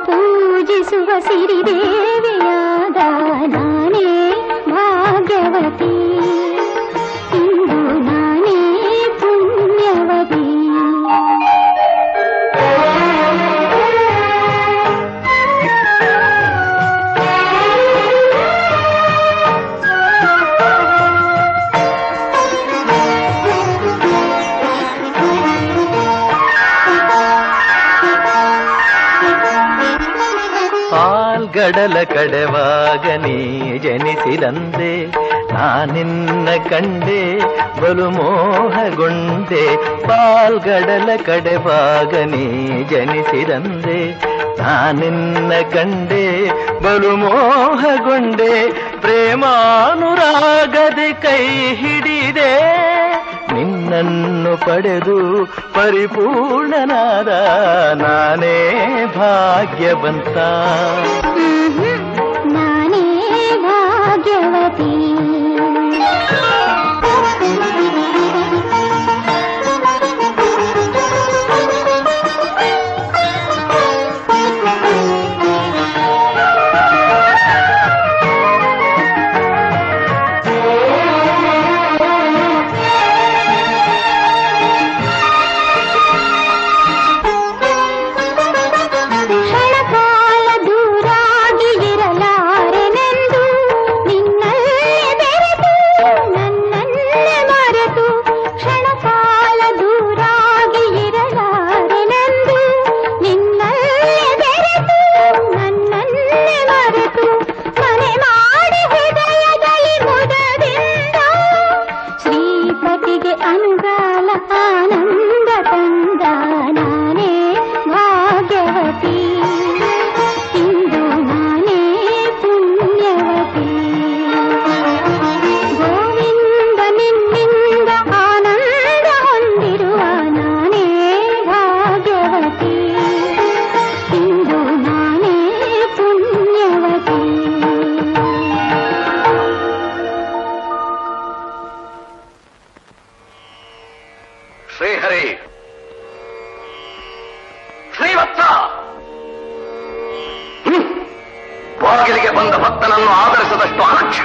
ಪೂಜಿಸುವ ಸಿರಿದೇವಿಯಾದ ನಾನೇ ಭಾಗ್ಯವತಿ, ಇಂದು ನಾನೇ ಪುಣ್ಯವತಿ. ಗಡಲ ಕಡೆವಾಗ ನೀ ಜನಿಸಿದಂದೆ ನಾನಿನ್ನ ಕಂಡೆ ಬಲು ಮೋಹಗೊಂಡೆ. ಪಾಲ್ಗಡಲ ಕಡೆವಾಗ ನೀ ಜನಿಸಿದಂದೆ ನಾನಿನ್ನ ಕಂಡೆ ಬಲು ಮೋಹಗೊಂಡೆ. ಪ್ರೇಮಾನುರಾಗದೆ ಕೈ ಹಿಡಿದೆ ನಿನ್ನನ್ನು ಪಡೆದು ಪರಿಪೂರ್ಣನಾದ ನಾನೇ ಭಾಗ್ಯವಂತ, ನಾನೇ ಭಾಗ್ಯವತಿ. ಅನುಗಾಲ ಆನಂದ ತಂದ ನಾನೇ ಭಾಗ್ಯವತಿ, ಇಂದು ನಾನೇ ಪುಣ್ಯವತಿ. ಗೋವಿಂದ ನಿನ್ನಿಂದ ಆನಂದ ಹೊಂದಿರುವ ನಾನೇ ಭಾಗ್ಯವತಿ, ಇಂದು ನಾನೇ ಪುಣ್ಯವತಿ. ಶ್ರೀಹರಿ, ಶ್ರೀವತ್ಸ, ಬಾಗಿಲಿಗೆ ಬಂದ ಭಕ್ತನನ್ನು ಆದರಿಸದಷ್ಟು ಅಲಕ್ಷ್ಯ.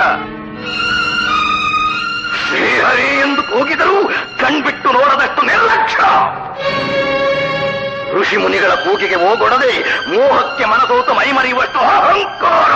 ಶ್ರೀಹರಿ ಎಂದು ಕೂಗಿದರೂ ಕಣ್ಬಿಟ್ಟು ನೋಡದಷ್ಟು ನಿರ್ಲಕ್ಷ್ಯ. ಋಷಿ ಮುನಿಗಳ ಕೂಗಿಗೆ ಹೋಗೊಡದೆ ಮೋಹಕ್ಕೆ ಮನಸೋತು ಮೈಮರೆಯುವಷ್ಟು ಅಹಂಕಾರ.